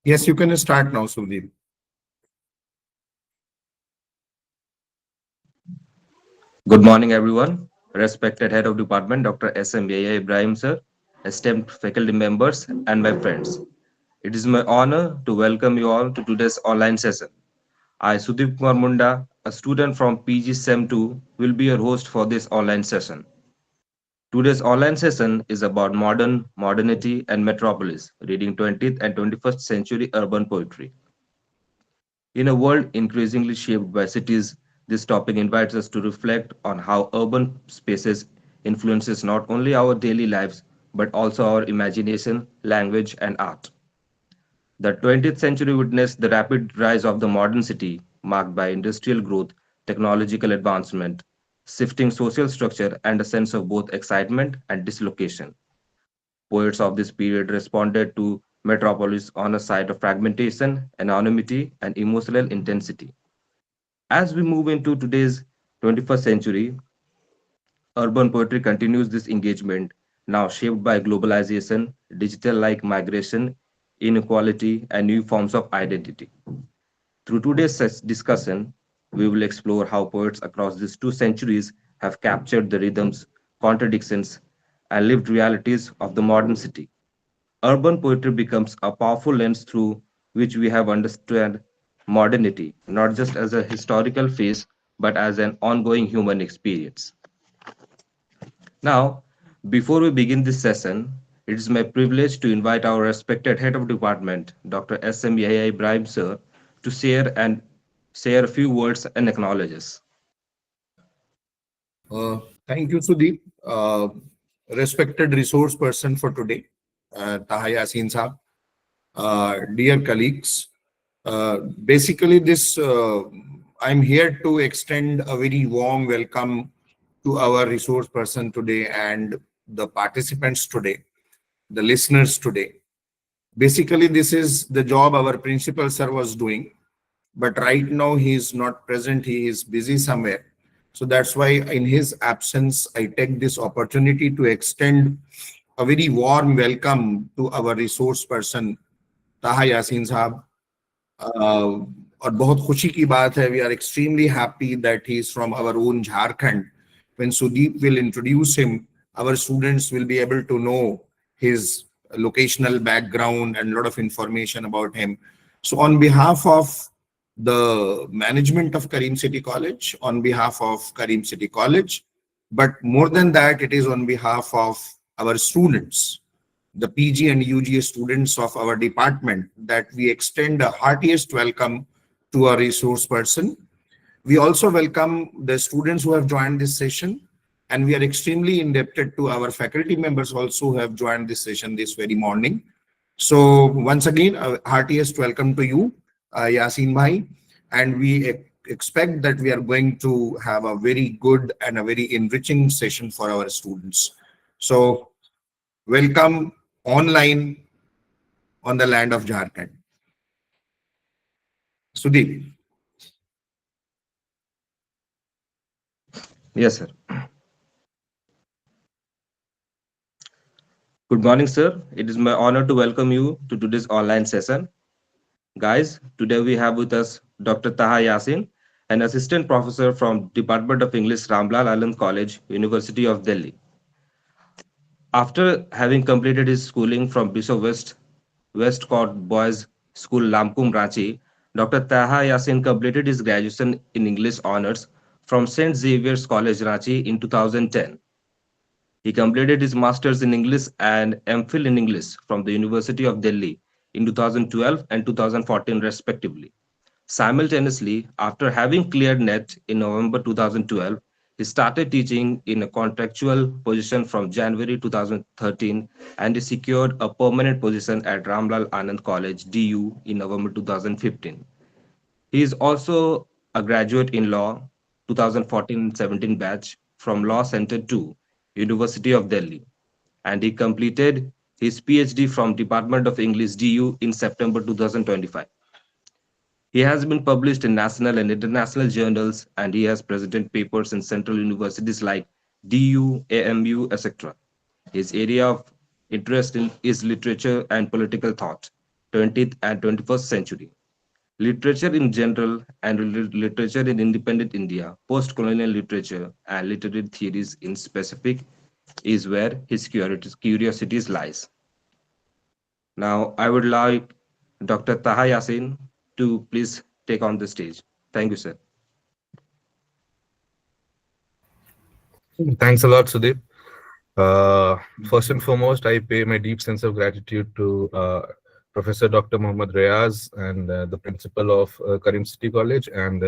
Yes, you can start now, Sudeep. Good morning, everyone. Respected Head of Department, Dr. S.M. Yahya Ibrahim, sir, esteemed faculty members, and my friends. It is my honor to welcome you all to today's online session. I, Sudeep Kumar Munda, a student from PG SEM 2, will be your host for this online session. Today's online session is about modernity, and metropolis, reading 20th and 21st century urban poetry. In a world increasingly shaped by cities, this topic invites us to reflect on how urban spaces influences not only our daily lives but also our imagination, language and art. The 20th century witnessed the rapid rise of the modern city, marked by industrial growth, technological advancement, shifting social structure and a sense of both excitement and dislocation. Poets of this period responded to Metropolis on a side of fragmentation, anonymity, and emotional intensity. As we move into today's 21st century, urban poetry continues this engagement, now shaped by globalization, digital like migration, inequality, and new forms of identity. Through today's discussion, we will explore how poets across these two centuries have captured the rhythms, contradictions, and lived realities of the modern city. Urban poetry becomes a powerful lens through which we have understood modernity, not just as a historical phase, but as an ongoing human experience. Now, before we begin this session, it is my privilege to invite our respected head of department, Dr. S.M. Yahya Ibrahim sir, to share a few words and acknowledges. Thank you, Sudeep. Respected resource person for today, Taha Yasin Saab. Dear colleagues, basically I'm here to extend a very warm welcome to our resource person today and the participants today, the listeners today. Basically, this is the job our principal sir was doing, but right now he is not present, he is busy somewhere. So that's why in his absence I take this opportunity to extend a very warm welcome to our resource person Taha Yasin साहब. और बहुत खुशी की बात है, we are extremely happy that he is from our own Jharkhand. When Sudeep will introduce him, our students will be able to know his locational background and a lot of information about him. So on behalf of the management of Karim City College, on behalf of Karim City College, but more than that, it is on behalf of our students, the PG and UG students of our department, that we extend a heartiest welcome to our resource person. We also welcome the students who have joined this session, and we are extremely indebted to our faculty members also who have joined this session this very morning. So once again, a heartiest welcome to you, Yasin Bhai, and we expect that we are going to have a very good and a very enriching session for our students. So welcome online on the land of Jharkhand. Sudeep. Yes, sir. Good morning, sir. It is my honor to welcome you to today's online session. Guys, today we have with us Dr. Taha Yasin, an assistant professor from Department of English, Ramlal Anand College, University of Delhi. After having completed his schooling from Bishop Westcott Boys School, Lamkum, Ranchi, Dr. Taha Yasin completed his graduation in English honors from St. Xavier's College, Ranchi in 2010. He completed his master's in English and MPhil in English from the University of Delhi in 2012 and 2014 respectively. Simultaneously, after having cleared NET in November 2012, he started teaching in a contractual position from January 2013, and he secured a permanent position at Ramlal Anand College, DU, in November 2015. He is also a graduate in law 2014-17 batch from Law Center 2, University of Delhi, and he completed his PhD from Department of English, DU, in September 2025. He has been published in national and international journals, and he has presented papers in central universities like DU, AMU, etc. His area of interest is literature and political thought, 20th and 21st century. Literature in general and literature in independent India, post-colonial literature and literary theories in specific is where his curiosities lies. Now, I would like Dr. Taha Yasin to please take on the stage. Thank you, sir. Thanks a lot, Sudeep. Uh, First and foremost, I pay my deep sense of gratitude to Professor Dr. Muhammad Reyaz and the principal of Karim City College and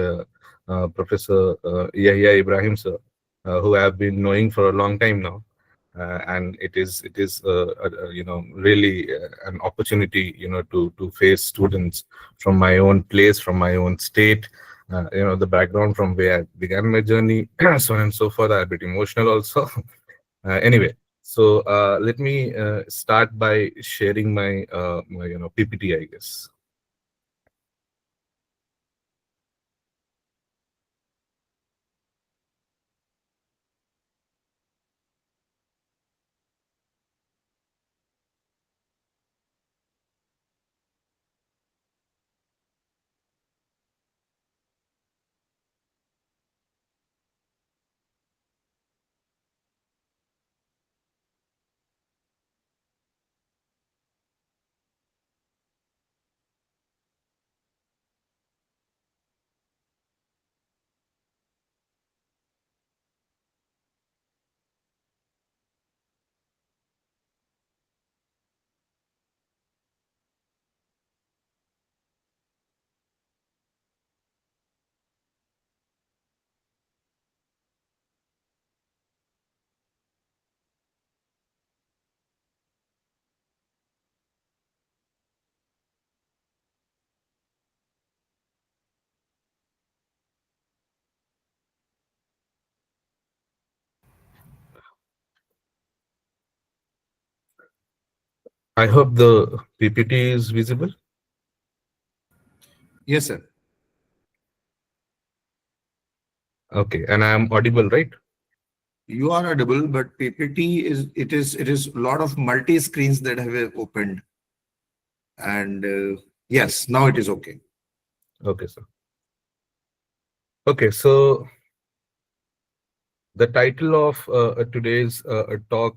Professor Yahya Ibrahim sir, who I have been knowing for a long time now. And it is really an opportunity to face students from my own place, from my own state, the background from where I began my journey, so on and so forth. I'm a bit emotional also. Anyway, so let me start by sharing my PPT, I guess. I hope the PPT is visible. Yes, sir. Okay, and I am audible, right? You are audible, but PPT is a lot of multi screens that have opened, and yes, now it is okay. Okay, sir. Okay, so the title of today's talk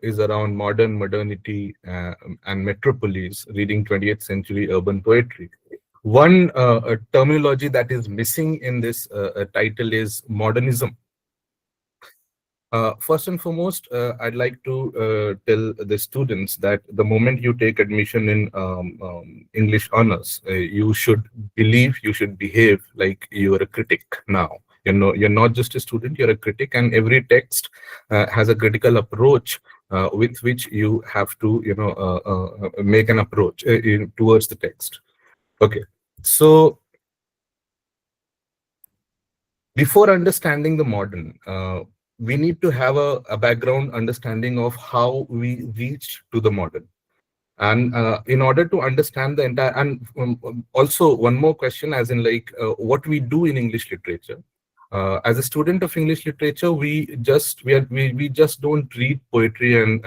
is around modernity and metropolis, reading 20th century urban poetry. One terminology that is missing in this title is modernism. First and foremost, I'd like to tell the students that the moment you take admission in English honors, you should believe, you should behave like you are a critic now. You're not just a student, you're a critic, and every text has a critical approach with which you have to, make an approach towards the text. Okay, so before understanding the modern, we need to have a background understanding of how we reached to the modern. And in order to understand the entire, and also one more question, as in like what we do in English literature. As a student of English literature, we just don't read poetry and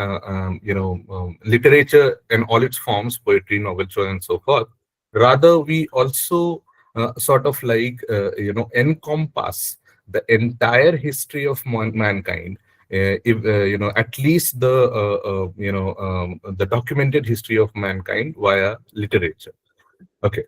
literature in all its forms, poetry, novel, so on and so forth. Rather, we also sort of like encompass the entire history of mankind, if at least the documented history of mankind via literature. Okay,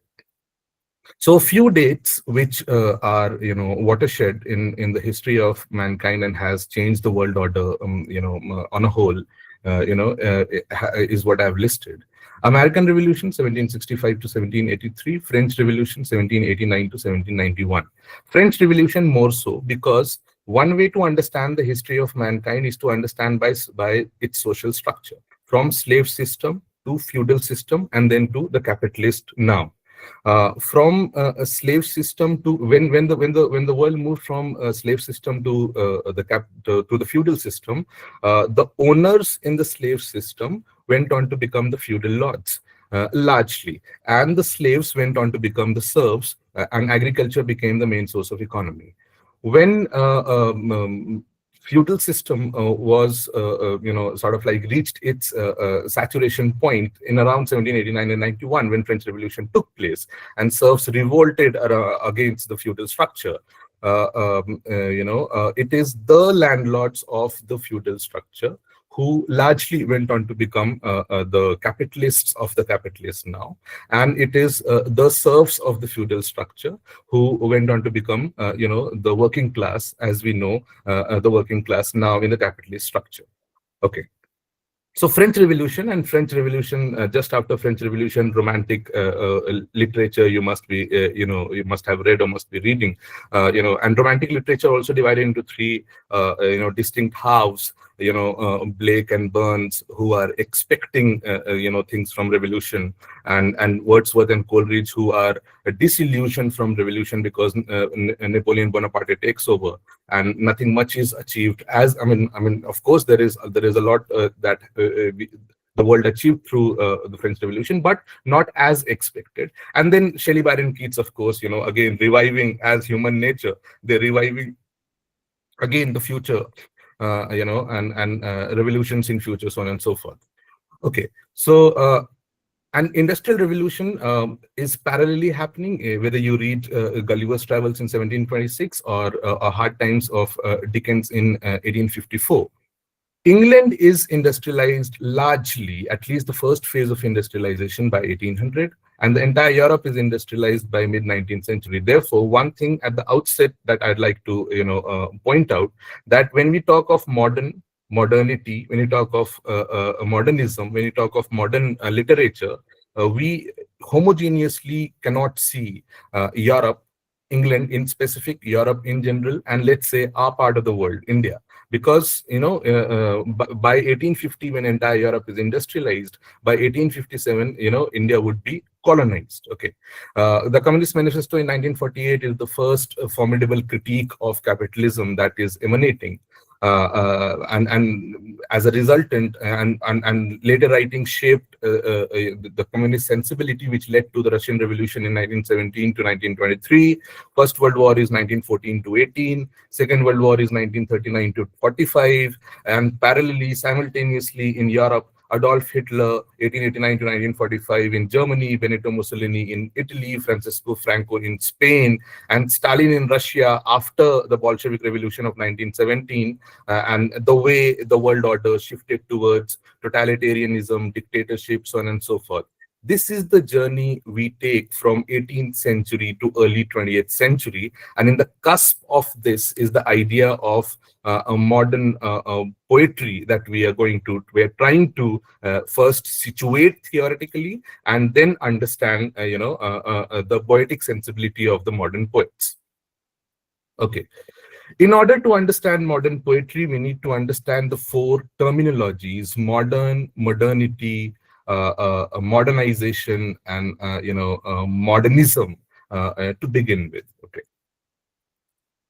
so a few dates which are watershed in the history of mankind and has changed the world order, on a whole, is what I've listed. American Revolution 1765 to 1783, French Revolution 1789 to 1791. French Revolution more so because one way to understand the history of mankind is to understand by its social structure, from slave system to feudal system and then to the capitalist now. From a slave system to when the world moved from a slave system to the feudal system, the owners in the slave system went on to become the feudal lords, largely, and the slaves went on to become the serfs, and agriculture became the main source of economy. When feudal system was, sort of like reached its saturation point in around 1789 and 91 when French Revolution took place, and serfs revolted against the feudal structure. It is the landlords of the feudal structure who largely went on to become the capitalists of the capitalists now. And it is the serfs of the feudal structure who went on to become, the working class, as we know, the working class now in the capitalist structure. Okay. So French Revolution and French Revolution, just after French Revolution, Romantic literature you must be, you must have read or must be reading, and Romantic literature also divided into three, distinct halves. Blake and Burns, who are expecting, things from revolution, and Wordsworth and Coleridge, who are disillusioned from revolution because Napoleon Bonaparte takes over and nothing much is achieved. As I mean, of course, there is a lot that the world achieved through the French Revolution, but not as expected. And then Shelley, Byron, Keats, of course, again reviving as human nature. They're reviving again the future. And revolutions in future, so on and so forth. Okay, so an industrial revolution is parallelly happening, whether you read Gulliver's Travels in 1726 or Hard Times of Dickens in 1854. England is industrialized largely, at least the first phase of industrialization, by 1800, and the entire Europe is industrialized by mid-19th century. Therefore, one thing at the outset that I'd like to point out, that when we talk of modernity, when you talk of modernism, when you talk of modern literature, we homogeneously cannot see Europe, England in specific, Europe in general, and let's say our part of the world, India. Because by 1850, when entire Europe is industrialized, by 1857, India would be colonized. Okay, the Communist Manifesto in 1948 is the first formidable critique of capitalism that is emanating. And as a resultant, and later writing shaped the communist sensibility, which led to the Russian Revolution in 1917 to 1923. First World War is 1914 to 18. Second World War is 1939 to 45. And parallelly, simultaneously in Europe, Adolf Hitler, 1889 to 1945 in Germany, Benito Mussolini in Italy, Francisco Franco in Spain, and Stalin in Russia after the Bolshevik Revolution of 1917, and the way the world order shifted towards totalitarianism, dictatorship, so on and so forth. This is the journey we take from 18th century to early 20th century. And in the cusp of this is the idea of a modern poetry that we're trying to first situate theoretically and then understand, the poetic sensibility of the modern poets. Okay. In order to understand modern poetry, we need to understand the four terminologies: modern, modernity, modernization, and modernism to begin with. Okay,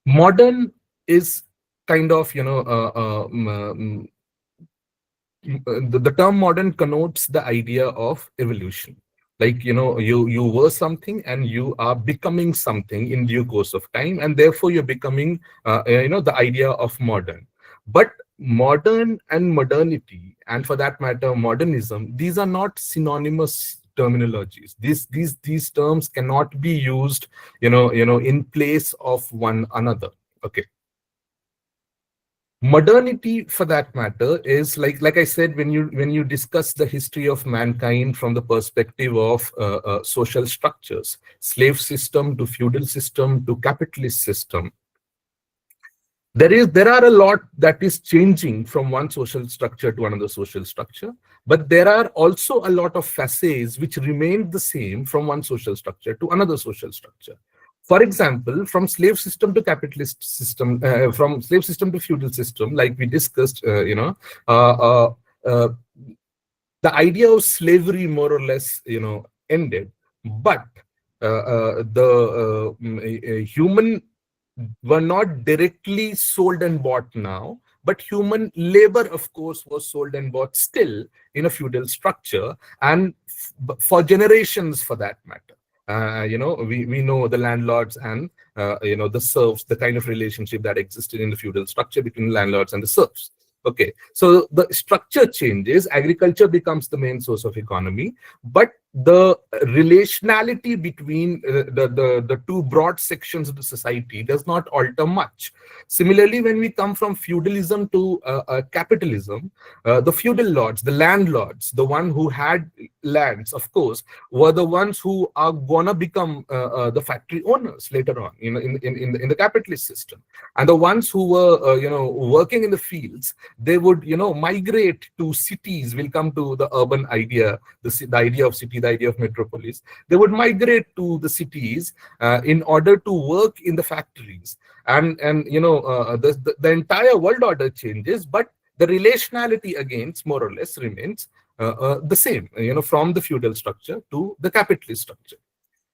modern is kind of the term modern connotes the idea of evolution. Like you were something and you are becoming something in due course of time, and therefore you're becoming the idea of modern. But modern and modernity, and for that matter modernism, these are not synonymous terminologies. These terms cannot be used in place of one another. Okay. Modernity, for that matter, is like I said, when you discuss the history of mankind from the perspective of social structures, slave system to feudal system to capitalist system, there are a lot that is changing from one social structure to another social structure, but there are also a lot of facets which remain the same from one social structure to another social structure. For example, from slave system to capitalist system, from slave system to feudal system, like we discussed, the idea of slavery more or less, ended, but the human were not directly sold and bought now, but human labor, of course, was sold and bought still in a feudal structure, and for generations, for that matter. We know the landlords and the serfs, the kind of relationship that existed in the feudal structure between landlords and the serfs. Okay, so the structure changes, agriculture becomes the main source of economy, but the relationality between the two broad sections of the society does not alter much. Similarly, when we come from feudalism to capitalism, the feudal lords, the landlords, the one who had lands, of course, were the ones who are gonna become the factory owners later on, in the capitalist system. And the ones who were, working in the fields, they would, migrate to cities. We'll come to the urban idea, the idea of city, the idea of metropolis. They would migrate to the cities in order to work in the factories. And the entire world order changes, but the relationality again more or less remains the same, from the feudal structure to the capitalist structure.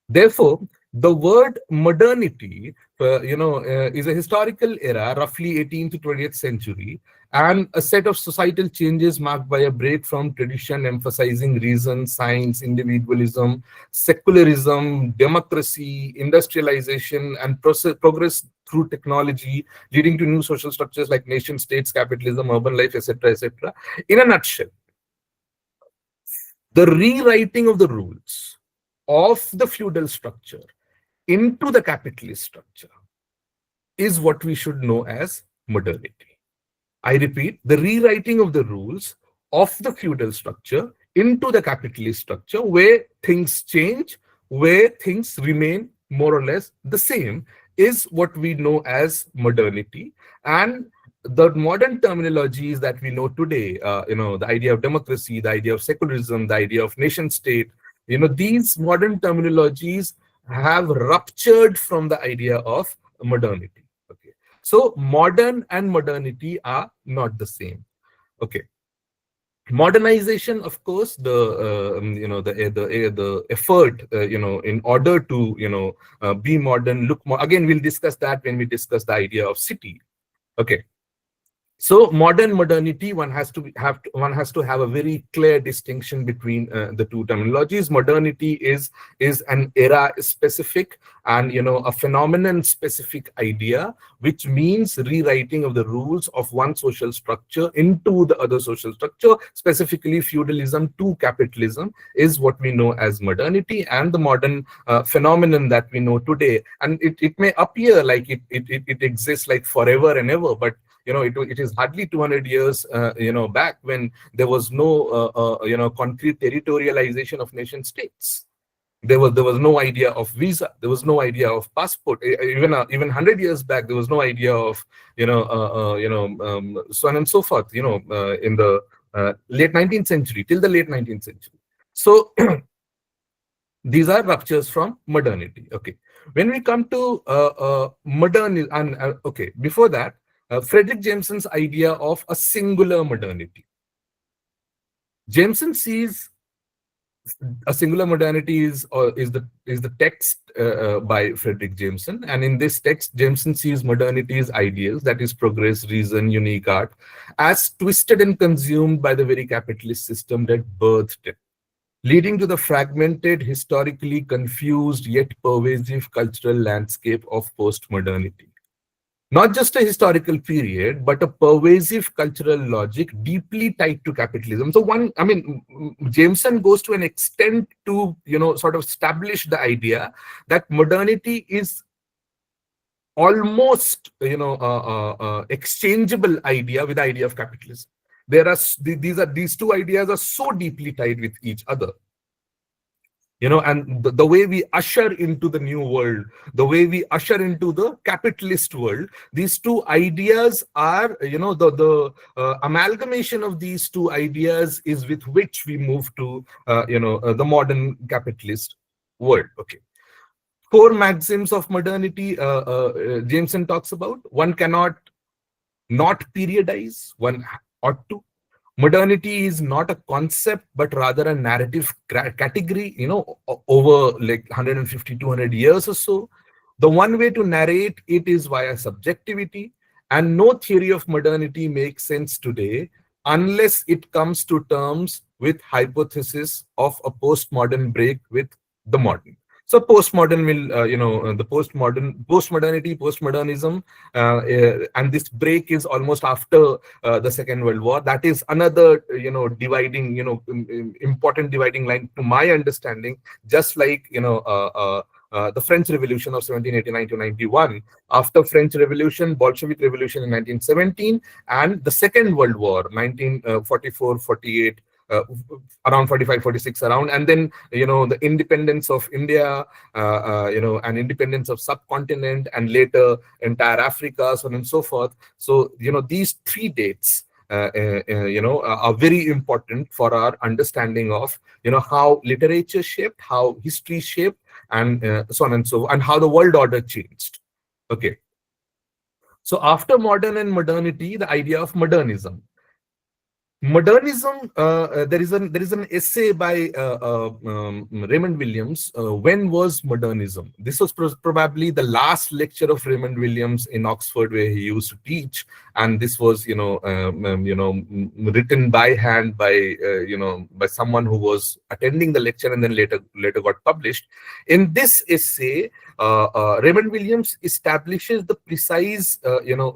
Therefore, the word modernity, is a historical era, roughly 18th to 20th century, and a set of societal changes marked by a break from tradition, emphasizing reason, science, individualism, secularism, democracy, industrialization, and progress through technology, leading to new social structures like nation states, capitalism, urban life, etc., etc. In a nutshell, the rewriting of the rules of the feudal structure into the capitalist structure is what we should know as modernity. I repeat, the rewriting of the rules of the feudal structure into the capitalist structure, where things change, where things remain more or less the same, is what we know as modernity. And the modern terminologies that we know today, the idea of democracy, the idea of secularism, the idea of nation state, these modern terminologies have ruptured from the idea of modernity. Okay, so modern and modernity are not the same. Okay, modernization, of course, the effort, in order to be modern, look more. Again, we'll discuss that when we discuss the idea of city. Okay. So modernity, one has to have a very clear distinction between the two terminologies. Modernity is an era specific and a phenomenon specific idea, which means rewriting of the rules of one social structure into the other social structure. Specifically, feudalism to capitalism is what we know as modernity, and the modern phenomenon that we know today. And it may appear like it exists like forever and ever, but it is hardly 200 years, back, when there was no, concrete territorialization of nation states. There was no idea of visa. There was no idea of passport. Even 100 years back, there was no idea of, so on and so forth. In the late 19th century, till the late 19th century. So these are ruptures from modernity. Okay, when we come to modern, and okay, before that. Frederick Jameson's idea of a singular modernity. Jameson sees a singular modernity is the text by Frederick Jameson, and in this text, Jameson sees modernity's ideals, that is progress, reason, unique art, as twisted and consumed by the very capitalist system that birthed it, leading to the fragmented, historically confused yet pervasive cultural landscape of post-modernity. Not just a historical period, but a pervasive cultural logic deeply tied to capitalism. So Jameson goes to an extent to, sort of establish the idea that modernity is almost, exchangeable idea with the idea of capitalism. These two ideas are so deeply tied with each other. And the way we usher into the new world, the way we usher into the capitalist world, these two ideas are, the amalgamation of these two ideas is with which we move to, the modern capitalist world. Okay. Core maxims of modernity, Jameson talks about: one cannot not periodize, one ought to. Modernity is not a concept, but rather a narrative category, over like 150, 200 years or so. The one way to narrate it is via subjectivity, and no theory of modernity makes sense today unless it comes to terms with hypothesis of a postmodern break with the modern. So postmodern will, the postmodernism, and this break is almost after the Second World War. That is another, dividing, important dividing line to my understanding. Just like, the French Revolution of 1789 to 91. After French Revolution, Bolshevik Revolution in 1917, and the Second World War, 1944, 48. Around 45, 46 around, and then the independence of India, and independence of subcontinent, and later entire Africa, so on and so forth. So these three dates are very important for our understanding of how literature shaped, how history shaped, and so on and so on, and how the world order changed. Okay, so after modern and modernity, the idea of modernism. Modernism, there is an essay by Raymond Williams. When was modernism? This was probably the last lecture of Raymond Williams in Oxford, where he used to teach, and this was written by hand by by someone who was attending the lecture, and then later got published. In this essay, Raymond Williams establishes the precise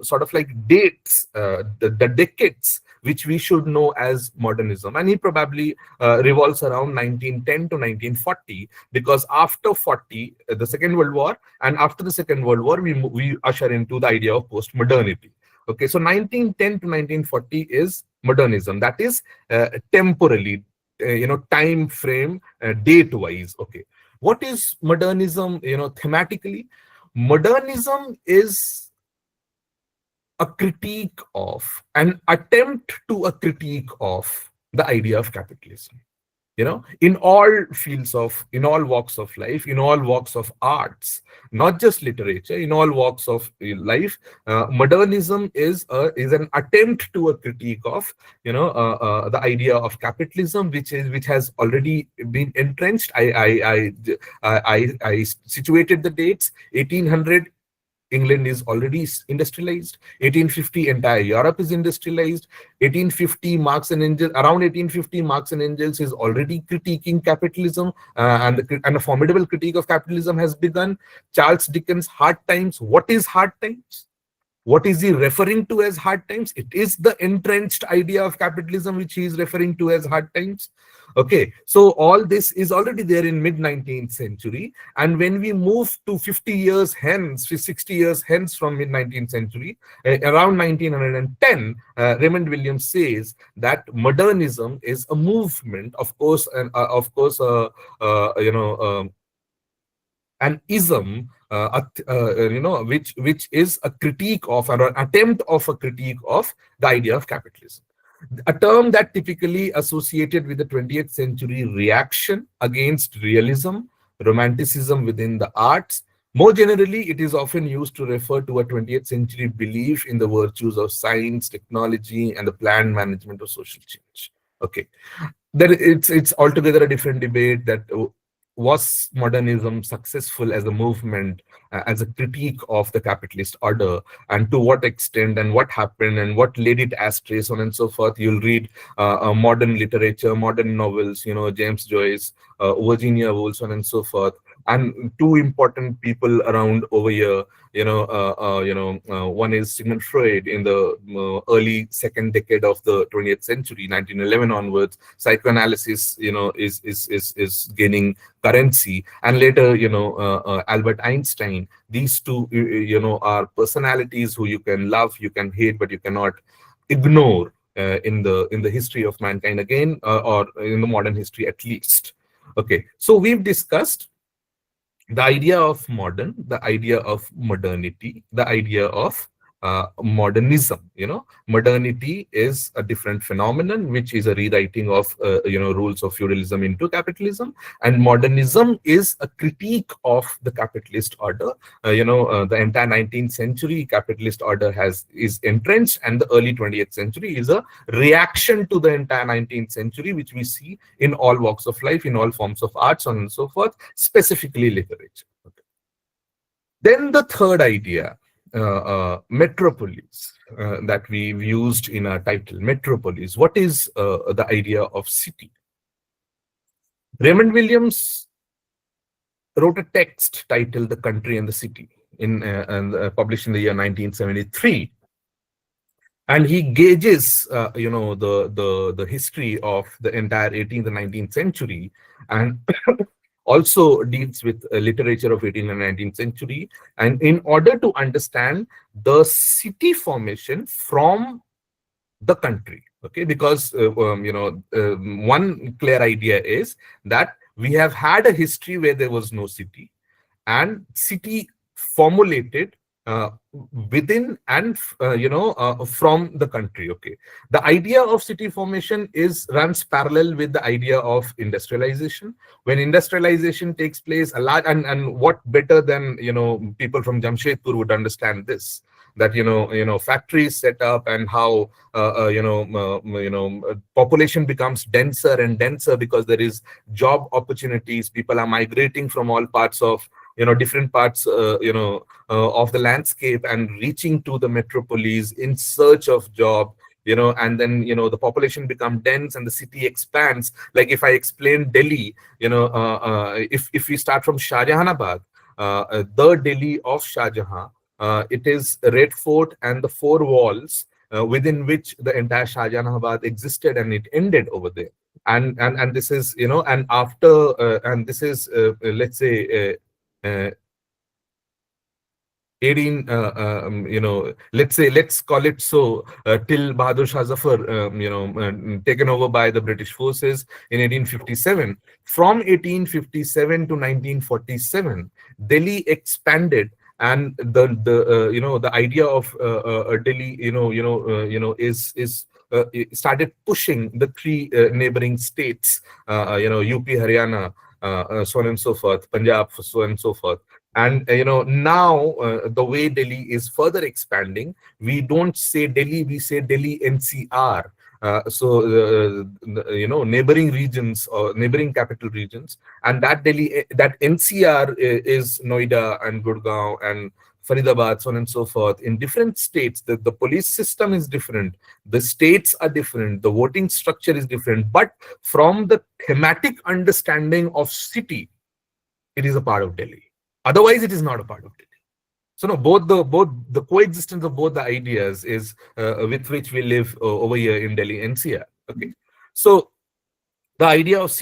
sort of like dates, the decades which we should know as modernism, and he probably revolves around 1910 to 1940, because after 40, the Second World War, and after the Second World War, we usher into the idea of post-modernity. Okay, so 1910 to 1940 is modernism. That is temporally, time frame, date-wise. Okay, what is modernism? Thematically, modernism is a critique of, an attempt to a critique of the idea of capitalism. In all fields of, in all walks of life, in all walks of arts, not just literature, in all walks of life, modernism is an attempt to a critique of, the idea of capitalism, which has already been entrenched. I situated the dates. 1800. England is already industrialized. 1850, entire Europe is industrialized. 1850, Marx and Engels, around 1850, Marx and Engels is already critiquing capitalism, and a formidable critique of capitalism has begun. Charles Dickens, Hard Times. What is Hard Times? What is he referring to as hard times? It is the entrenched idea of capitalism which he is referring to as hard times. Okay, so all this is already there in mid-19th century. And when we move to 50 years hence, 60 years hence from mid-19th century, around 1910, Raymond Williams says that modernism is a movement, of course, and an ism, which is a critique of, or an attempt of a critique of, the idea of capitalism. A term that typically associated with the 20th century reaction against realism, romanticism within the arts. More generally, it is often used to refer to a 20th century belief in the virtues of science, technology, and the planned management of social change. Okay, it's altogether a different debate that was modernism successful as a movement, as a critique of the capitalist order, and to what extent, and what happened, and what led it astray, so on and so forth. You'll read modern literature, modern novels, James Joyce, Virginia Woolf, so on and so forth. And two important people around over here, one is Sigmund Freud in the early second decade of the 20th century, 1911 onwards. Psychoanalysis, is gaining currency, and later, Albert Einstein. These two, are personalities who you can love, you can hate, but you cannot ignore in the history of mankind again, or in the modern history at least. Okay, so we've discussed the idea of modern, the idea of modernity, the idea of modernism. Modernity is a different phenomenon, which is a rewriting of rules of feudalism into capitalism, and modernism is a critique of the capitalist order. The entire 19th century capitalist order is entrenched, and the early 20th century is a reaction to the entire 19th century, which we see in all walks of life, in all forms of arts, and so forth, specifically literature. Okay. Then the third idea, metropolis, that we've used in our title, metropolis. What is the idea of city? Raymond Williams wrote a text titled "The Country and the City" published in the year 1973, and he gauges the history of the entire 18th and 19th century, and also deals with literature of 18th and 19th century, and in order to understand the city formation from the country. Okay, because one clear idea is that we have had a history where there was no city, and city formulated within and from the country. Okay, the idea of city formation is runs parallel with the idea of industrialization. When industrialization takes place, a large, and what better than people from Jamshedpur would understand this, that factories set up, and how population becomes denser and denser because there is job opportunities. People are migrating from all parts of different parts of the landscape and reaching to the metropolis in search of job, and then the population become dense and the city expands. Like if I explain Delhi, if we start from Shahjahanabad, the Delhi of Shah Jahan, it is Red Fort and the four walls within which the entire Shahjahanabad existed, and it ended over there. And this is and after and this is let's say 18 let's call it so, till Bahadur Shah Zafar taken over by the British forces in 1857. From 1857 to 1947, Delhi expanded, and the idea of Delhi is it started pushing the three neighboring states, UP, Haryana, so on and so forth, Punjab, so on and so forth. And now the way Delhi is further expanding, we don't say Delhi, we say Delhi NCR. Neighboring regions or neighboring capital regions, and that NCR is Noida and Gurgaon and Faridabad, so on and so forth. In different states, the police system is different, the states are different, the voting structure is different, but from the thematic understanding of city, it is a part of Delhi. Otherwise, it is not a part of Delhi. So no, both the coexistence of both the ideas is with which we live over here in Delhi NCR. Okay, so the idea of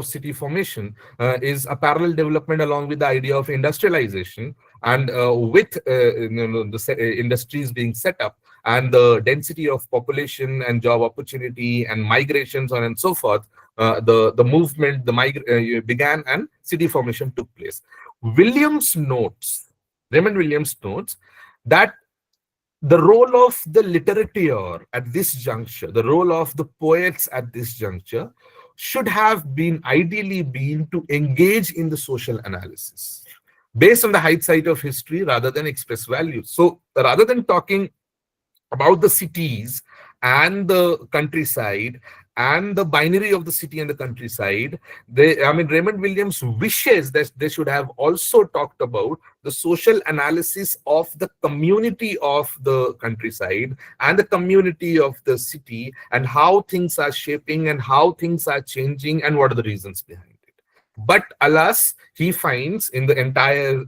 city formation is a parallel development along with the idea of industrialization, and with industries being set up, and the density of population and job opportunity and migrations on and so forth, the movement, began, and city formation took place. Raymond Williams notes that the role of the literature at this juncture, the role of the poets at this juncture, should have been ideally to engage in the social analysis based on the hindsight of history rather than express values. So rather than talking about the cities and the countryside and the binary of the city and the countryside, Raymond Williams wishes that they should have also talked about the social analysis of the community of the countryside and the community of the city, and how things are shaping and how things are changing and what are the reasons behind it. But alas, he finds in the entire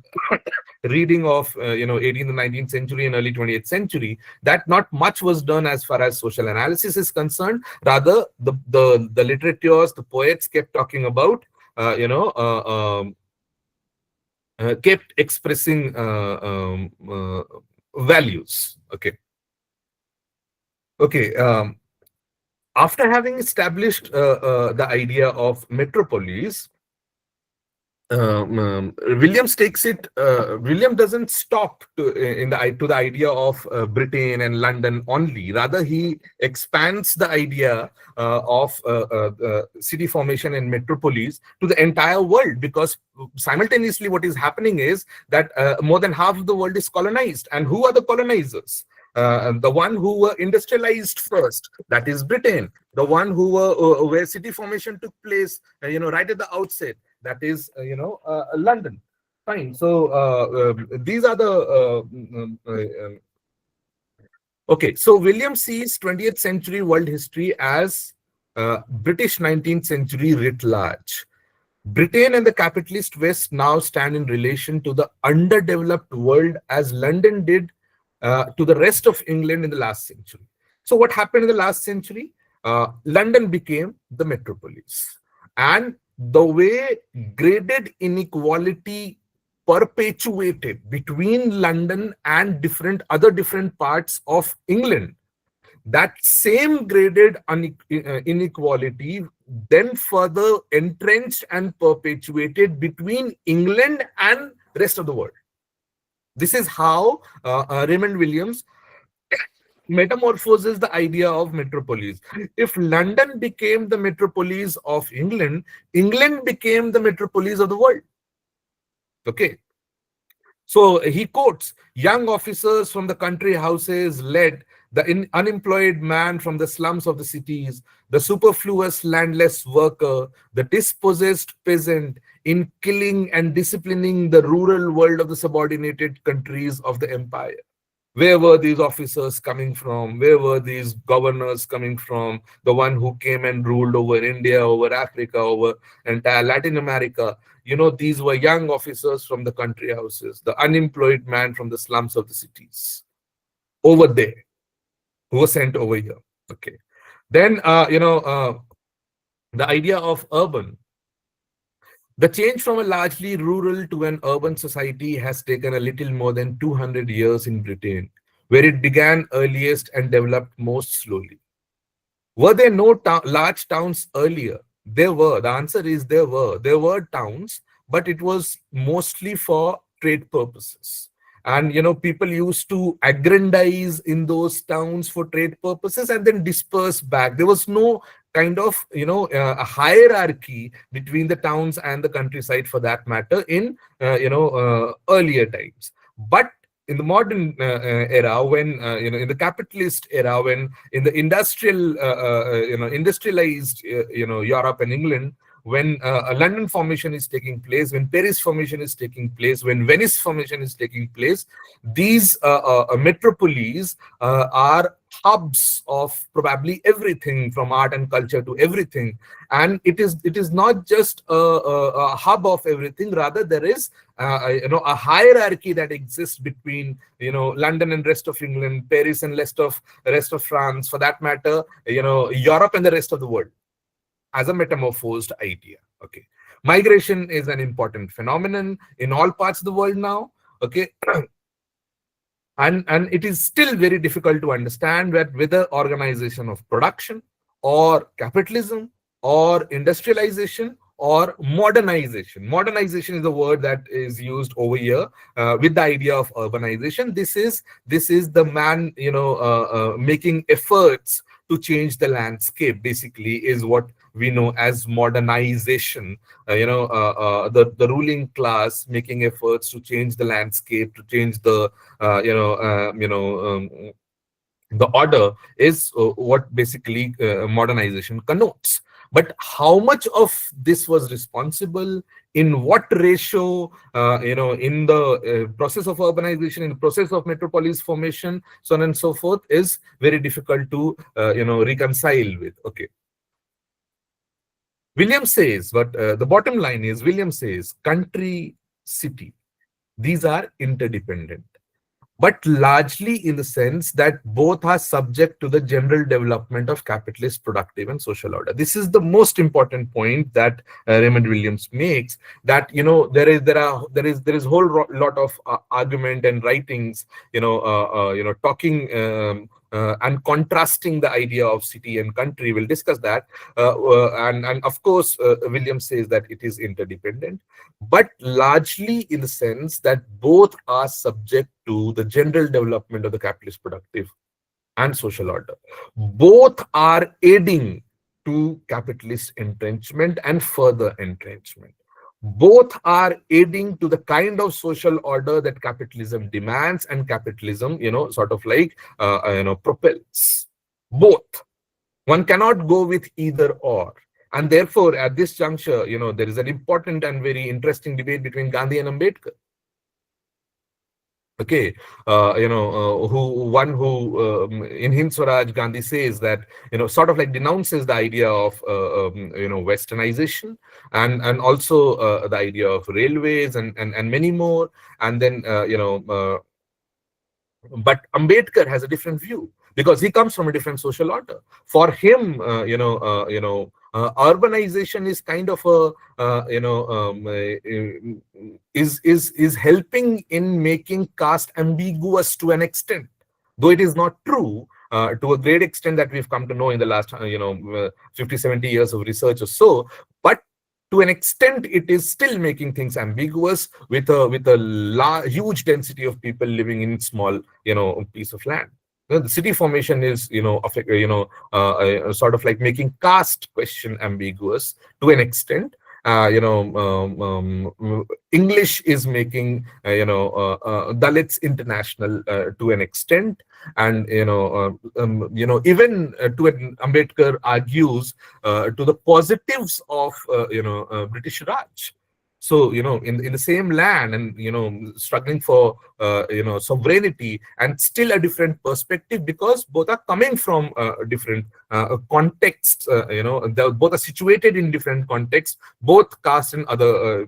reading of 18th and 19th century and early 20th century that not much was done as far as social analysis is concerned. Rather, the literatures, the poets kept talking about kept expressing values. Okay. After having established the idea of metropolis, Williams takes it. William doesn't stop to the idea of Britain and London only. Rather, he expands the idea of city formation and metropolis to the entire world, because simultaneously what is happening is that more than half of the world is colonized. And who are the colonizers? The one who were industrialized first, that is Britain. The one who were where city formation took place, right at the outset, that is London. Fine. So these are the okay. So William sees 20th century world history as British 19th century writ large. Britain and the capitalist West now stand in relation to the underdeveloped world as London did to the rest of England in the last century. So what happened in the last century? London became the metropolis. And the way graded inequality perpetuated between London and different parts of England, that same graded inequality then further entrenched and perpetuated between England and rest of the world. This is how Raymond Williams metamorphoses the idea of metropolis. If London became the metropolis of England, England became the metropolis of the world. Okay. So he quotes, young officers from the country houses led the unemployed man from the slums of the cities, the superfluous landless worker, the dispossessed peasant, in killing and disciplining the rural world of the subordinated countries of the empire. Where were these officers coming from? Where were these governors coming from? The one who came and ruled over India, over Africa, over entire Latin America. You know, these were young officers from the country houses, the unemployed man from the slums of the cities over there who was sent over here. Okay. Then, the idea of urban. The change from a largely rural to an urban society has taken a little more than 200 years in Britain, where it began earliest and developed most slowly. Were there no large towns earlier? There were. The answer is there were. There were towns, but it was mostly for trade purposes. And, people used to aggrandize in those towns for trade purposes and then disperse back. There was no kind of, a hierarchy between the towns and the countryside for that matter in, earlier times. But in the modern era, when in the capitalist era, when in the industrialized Europe and England, when a London formation is taking place, when Paris formation is taking place, when Venice formation is taking place, these metropoles are hubs of probably everything from art and culture to everything. And it is not just a hub of everything, rather there is a hierarchy that exists between London and rest of England, Paris and rest of France, for that matter, Europe and the rest of the world, as a metamorphosed idea. Okay, migration is an important phenomenon in all parts of the world now. Okay. And it is still very difficult to understand that whether organization of production or capitalism or industrialization or modernization. Modernization is the word that is used over here with the idea of urbanization. This is the man making efforts to change the landscape, basically, is what we know as modernization. The ruling class making efforts to change the landscape, to change the the order, is what basically modernization connotes. But how much of this was responsible, in what ratio, in the process of urbanization, in the process of metropolis formation, so on and so forth, is very difficult to reconcile with. Okay. Williams says, but the bottom line is, Williams says, country, city, these are interdependent, but largely in the sense that both are subject to the general development of capitalist productive and social order. This is the most important point that Raymond Williams makes, that there is whole lot of argument and writings talking and contrasting the idea of city and country. We'll discuss that. And of course, Williams says that it is interdependent, but largely in the sense that both are subject to the general development of the capitalist productive and social order. Both are aiding to capitalist entrenchment and further entrenchment. Both are aiding to the kind of social order that capitalism demands and capitalism, sort of like, propels. Both. One cannot go with either or. And therefore, at this juncture, there is an important and very interesting debate between Gandhi and Ambedkar. Okay, who in Hind Swaraj Gandhi says that, sort of like denounces the idea of westernization, and also the idea of railways, and many more. And then but Ambedkar has a different view, because he comes from a different social order. For him, urbanization is kind of a is helping in making caste ambiguous to an extent, though it is not true to a great extent that we've come to know in the last 50, 70 years of research or so. But to an extent, it is still making things ambiguous, with a huge density of people living in small piece of land. The city formation is sort of like making caste question ambiguous to an extent. English is making Dalits international to an extent. And even to an Ambedkar argues to the positives of British Raj. So in the same land, and struggling for sovereignty, and still a different perspective, because both are coming from different contexts. Both are situated in different contexts, both caste and other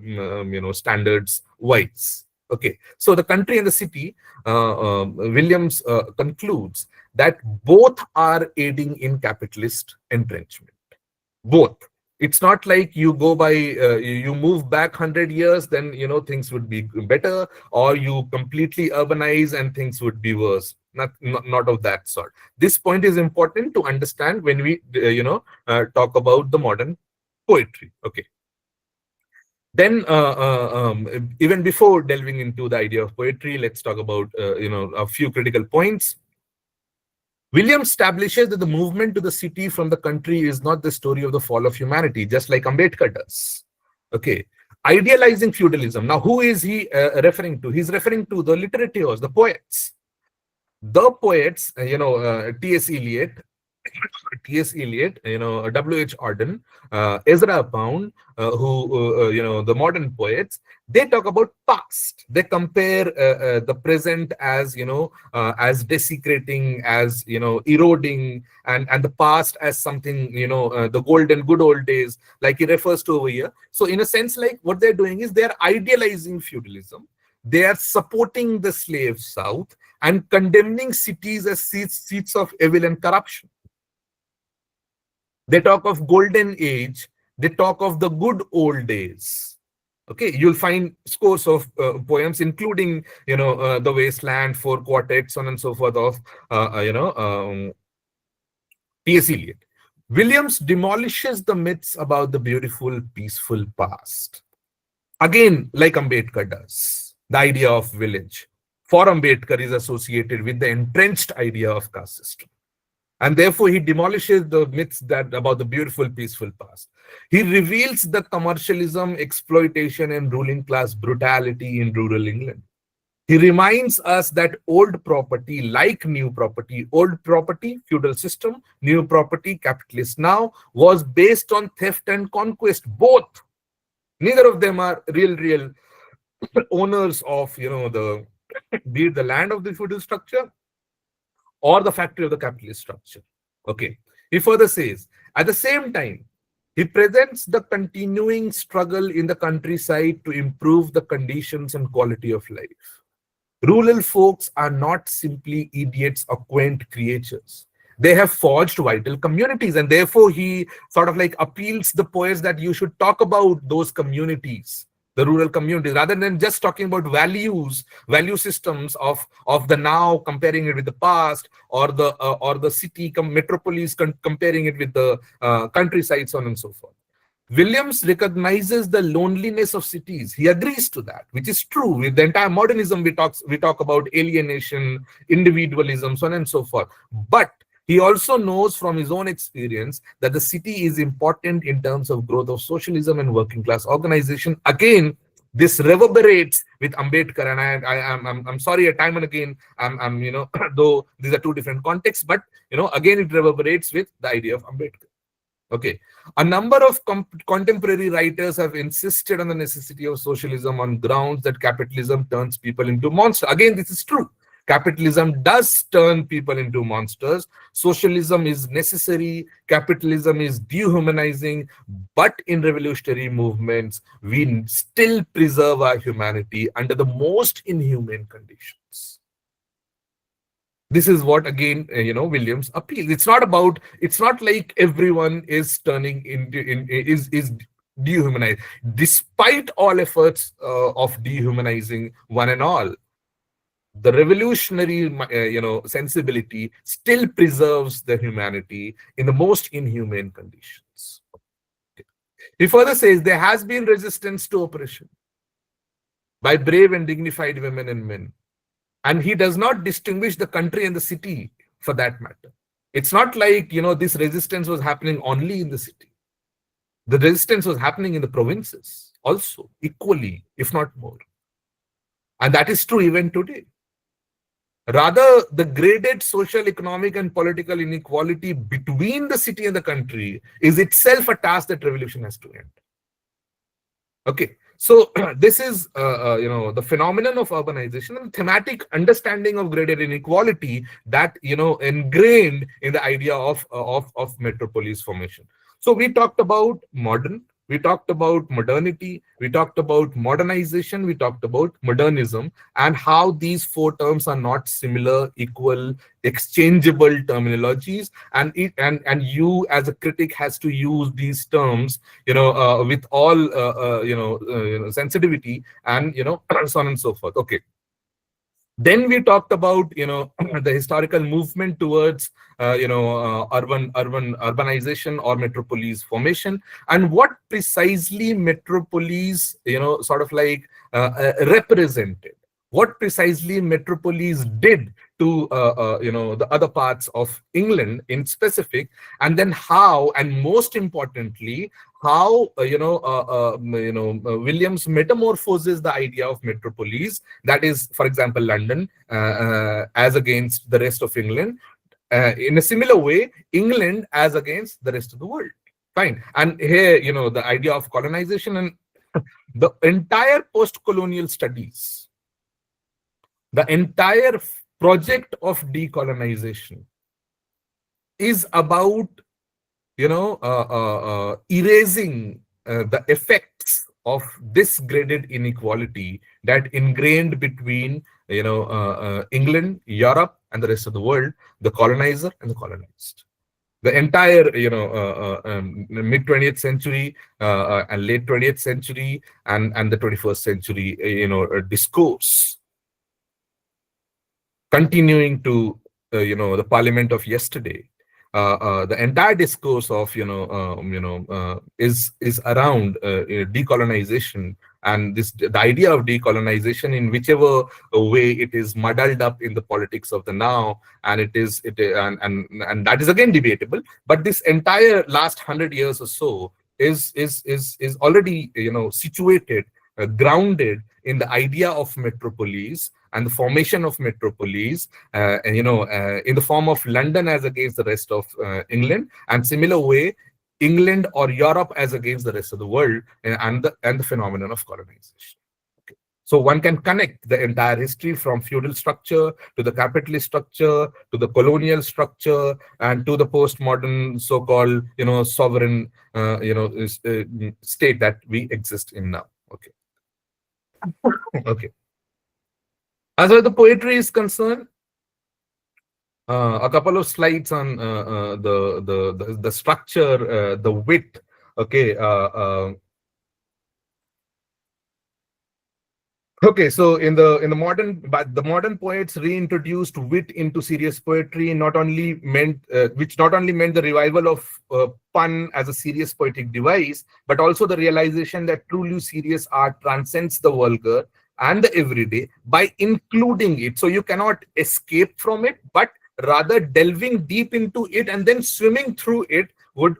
standards wise. Okay, so the country and the city, Williams concludes that both are aiding in capitalist entrenchment. Both. It's not like you go by, you move back 100 years, then things would be better, or you completely urbanize and things would be worse. Not of that sort. This point is important to understand when we talk about the modern poetry. Okay. Then even before delving into the idea of poetry, let's talk about a few critical points. Williams establishes that the movement to the city from the country is not the story of the fall of humanity, just like Ambedkar does. Okay, idealizing feudalism. Now, who is he referring to? He's referring to the literateurs, the poets. The poets, T.S. Eliot, W.H. Auden, Ezra Pound, the modern poets, they talk about past. They compare the present as, as desecrating, as, eroding, and the past as something, the golden good old days, like he refers to over here. So in a sense, like what they're doing is they're idealizing feudalism. They are supporting the slave South and condemning cities as seats of evil and corruption. They talk of golden age. They talk of the good old days. Okay, you'll find scores of poems, including the Wasteland, Four Quartets, so on and so forth, of T.S. Eliot. Williams demolishes the myths about the beautiful, peaceful past. Again, like Ambedkar does, the idea of village for Ambedkar is associated with the entrenched idea of caste system. And therefore, he demolishes the myths about the beautiful, peaceful past. He reveals the commercialism, exploitation, and ruling class brutality in rural England. He reminds us that old property, like new property, old property, feudal system, new property, capitalist now, was based on theft and conquest, both. Neither of them are real owners of, be it the land of the feudal structure or the factory of the capitalist structure. Okay. He further says, at the same time, he presents the continuing struggle in the countryside to improve the conditions and quality of life. Rural folks are not simply idiots or quaint creatures. They have forged vital communities, and therefore he sort of like appeals the poets that you should talk about those communities, the rural communities, rather than just talking about value systems of the now, comparing it with the past, or the city metropolis, comparing it with the countryside, so on and so forth. Williams recognizes the loneliness of cities. He agrees to that, which is true. With the entire modernism, we talk about alienation, individualism, so on and so forth. But he also knows from his own experience that the city is important in terms of growth of socialism and working class organization. Again, this reverberates with Ambedkar, and I'm sorry, time and again, though these are two different contexts, but again it reverberates with the idea of Ambedkar. Okay. A number of contemporary writers have insisted on the necessity of socialism on grounds that capitalism turns people into monsters. Again, this is true. Capitalism does turn people into monsters. Socialism is necessary. Capitalism is dehumanizing. But in revolutionary movements, we still preserve our humanity under the most inhumane conditions. This is what, again, Williams appeals. It's not like everyone is turning is dehumanized. Despite all efforts of dehumanizing one and all, the revolutionary, sensibility still preserves the humanity in the most inhumane conditions. He further says there has been resistance to oppression by brave and dignified women and men. And he does not distinguish the country and the city for that matter. It's not like, this resistance was happening only in the city. The resistance was happening in the provinces also, equally, if not more. And that is true even today. Rather, the graded social, economic, and political inequality between the city and the country is itself a task that revolution has to end. Okay, so this is the phenomenon of urbanization and thematic understanding of graded inequality that ingrained in the idea of metropolis formation. So we talked about modern. We talked about modernity, we talked about modernization, we talked about modernism, and how these four terms are not similar, equal, exchangeable terminologies, and you as a critic has to use these terms, with all sensitivity, and so on and so forth. Okay. Then we talked about the historical movement towards urbanization or metropolis formation, and what precisely metropolis represented, what precisely metropolis did to the other parts of England in specific, and then how, and most importantly, how Williams metamorphoses the idea of metropolis, that is, for example, London as against the rest of England, in a similar way, England as against the rest of the world. Fine. And here, the idea of colonization and the entire post-colonial studies, the entire project of decolonization is about erasing the effects of this graded inequality that ingrained between England, Europe, and the rest of the world, the colonizer and the colonized. The entire mid 20th century and late 20th century and the 21st century discourse, continuing to the parliament of yesterday, the entire discourse of is around decolonization, and the idea of decolonization, in whichever way it is muddled up in the politics of the now, and and that is again debatable. But this entire last 100 years or so is already situated, grounded in the idea of metropolis and the formation of metropolis, in the form of London as against the rest of England, and similar way, England or Europe as against the rest of the world, and the phenomenon of colonization. Okay. So one can connect the entire history from feudal structure to the capitalist structure to the colonial structure and to the postmodern so-called sovereign state that we exist in now. Okay. Okay. As far as the poetry is concerned, a couple of slides on the structure, the wit. Okay. Okay, so in the modern poets reintroduced wit into serious poetry, which not only meant the revival of pun as a serious poetic device, but also the realization that truly serious art transcends the vulgar and the everyday by including it. So you cannot escape from it, but rather delving deep into it and then swimming through it would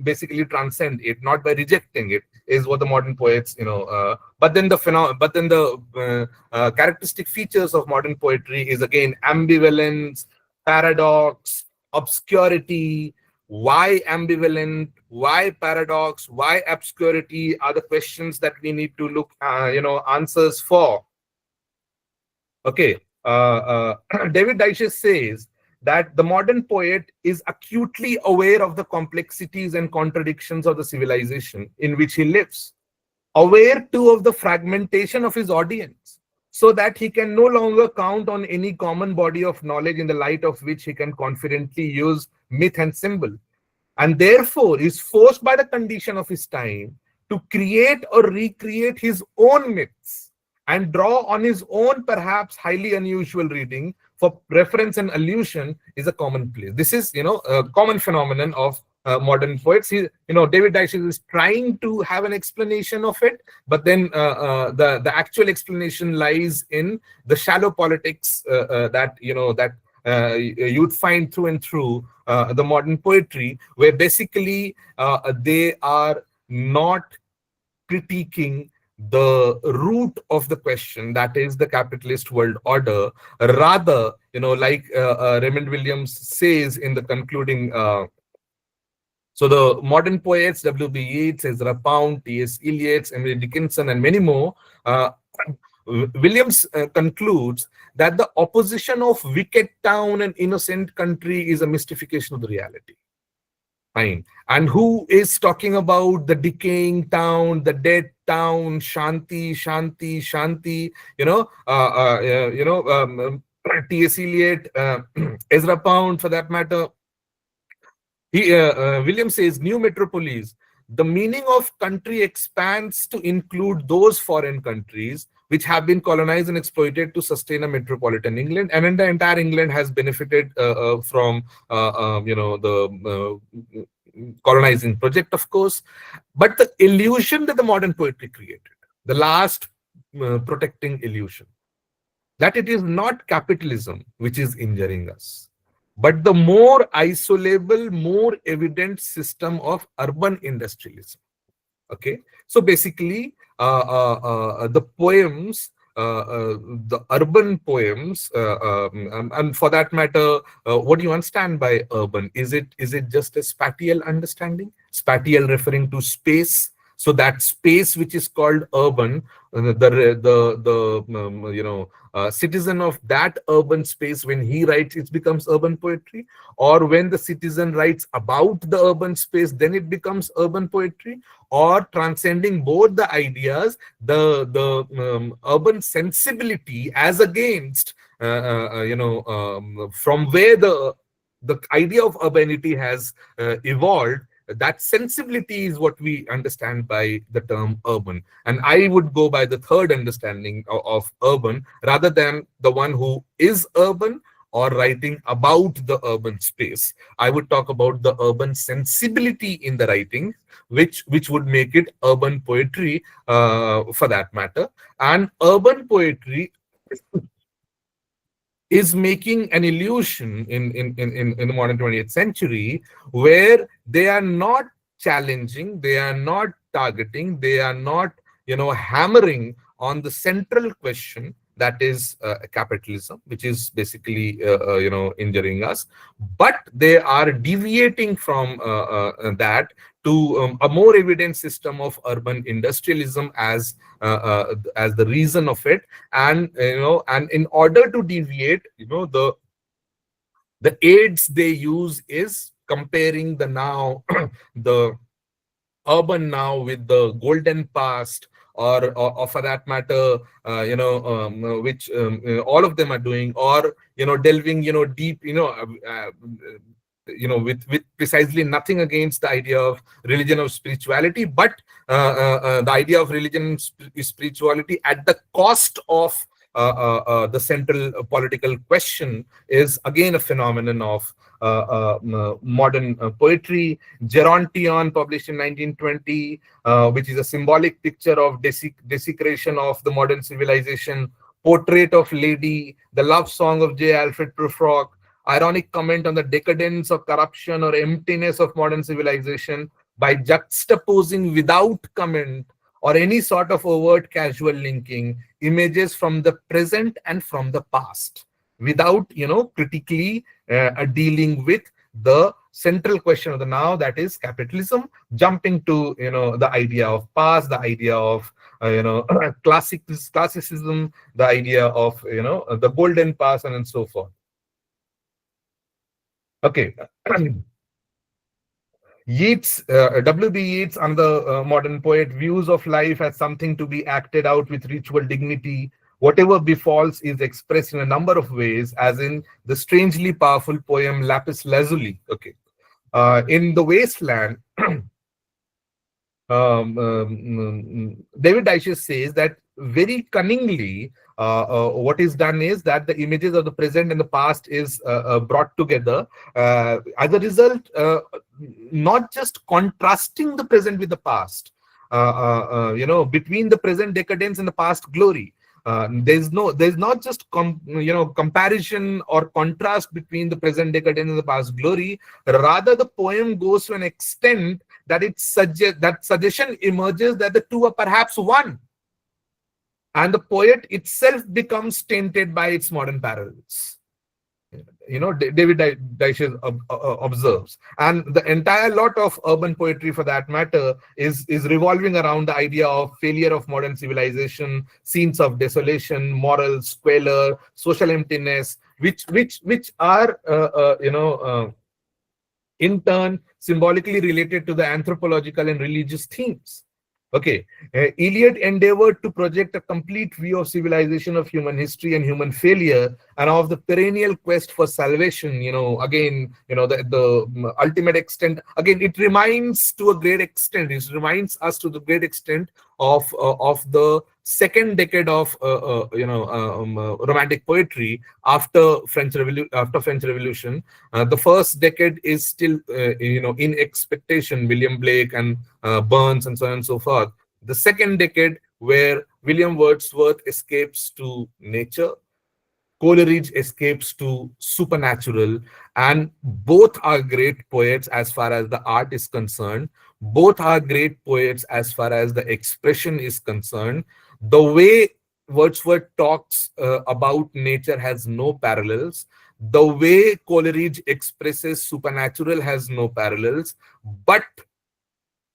basically transcend it, not by rejecting it, is what the modern poets but then the characteristic features of modern poetry is again ambivalence, paradox, obscurity, why ambivalent, why paradox, why obscurity are the questions that we need to look, answers for. Okay, David Deutsch says that the modern poet is acutely aware of the complexities and contradictions of the civilization in which he lives, aware too of the fragmentation of his audience, so that he can no longer count on any common body of knowledge in the light of which he can confidently use myth and symbol, and therefore is forced by the condition of his time to create or recreate his own myths and draw on his own, perhaps highly unusual reading for reference and allusion is a commonplace. This is, a common phenomenon of modern poets. David Deutsch is trying to have an explanation of it, but then the actual explanation lies in the shallow politics that you'd find through and through the modern poetry, where basically they are not critiquing the root of the question, that is the capitalist world order. Rather, like Raymond Williams says in the concluding, so the modern poets, W.B. Yeats, Ezra Pound, T.S. Eliot, Emily Dickinson, and many more, Williams concludes that the opposition of wicked town and innocent country is a mystification of the reality. Fine. And who is talking about the decaying town, the dead town, Shanti, Shanti, Shanti, T.S. Eliot, Ezra Pound for that matter. Williams says, New Metropolis, the meaning of country expands to include those foreign countries which have been colonized and exploited to sustain a metropolitan England, and then the entire England has benefited from the colonizing project, of course. But the illusion that the modern poetry created, the last protecting illusion, that it is not capitalism which is injuring us, but the more isolable, more evident system of urban industrialism. Okay, so basically the poems, the urban poems, and for that matter, what do you understand by urban? Is it just a spatial understanding? Spatial referring to space. So that space which is called urban, citizen of that urban space, when he writes, it becomes urban poetry. Or when the citizen writes about the urban space, then it becomes urban poetry. Or transcending both the ideas, the urban sensibility as against, from where the idea of urbanity has evolved. That sensibility is what we understand by the term urban. And I would go by the third understanding of urban, rather than the one who is urban or writing about the urban space. I would talk about the urban sensibility in the writing, which would make it urban poetry for that matter. And urban poetry is making an illusion in the modern 20th century, where they are not challenging, they are not targeting, they are not hammering on the central question, that is capitalism, which is basically injuring us, but they are deviating from that to a more evident system of urban industrialism as the reason of it. And and in order to deviate, the aids they use is comparing the now the urban now with the golden past, or for that matter, which all of them are doing, or delving deep, with precisely nothing against the idea of religion or spirituality, but the idea of religion and spirituality at the cost of the central political question is again a phenomenon of modern poetry. Gerontion, published in 1920, which is a symbolic picture of desecration of the modern civilization. Portrait of Lady, the love song of J. Alfred Prufrock, ironic comment on the decadence of corruption or emptiness of modern civilization by juxtaposing without comment or any sort of overt casual linking images from the present and from the past, without critically dealing with the central question of the now, that is capitalism, jumping to the idea of past, the idea of classicism, the idea of the golden past, and so forth. Okay. Yeats, W.B. Yeats, another modern poet, views of life as something to be acted out with ritual dignity. Whatever befalls is expressed in a number of ways, as in the strangely powerful poem Lapis Lazuli. Okay, in The Wasteland, David Dyches says that very cunningly, what is done is that the images of the present and the past is brought together. As a result, not just contrasting the present with the past, between the present decadence and the past glory. There's not just comparison or contrast between the present decadence and the past glory. Rather, the poem goes to an extent that that suggestion emerges that the two are perhaps one, and the poet itself becomes tainted by its modern parallels. David Dyches observes, and the entire lot of urban poetry, for that matter, is revolving around the idea of failure of modern civilization, scenes of desolation, moral squalor, social emptiness, which are in turn symbolically related to the anthropological and religious themes. Okay, Eliot endeavored to project a complete view of civilization, of human history and human failure, and of the perennial quest for salvation. The ultimate extent. Again, it reminds to a great extent. It reminds us to the great extent of the second decade of romantic poetry after French Revolution. The first decade is still in expectation, William Blake and Burns and so on and so forth. The second decade, where William Wordsworth escapes to nature, Coleridge escapes to supernatural, and both are great poets as far as the art is concerned. Both are great poets as far as the expression is concerned. The way Wordsworth talks about nature has no parallels. The way Coleridge expresses supernatural has no parallels. But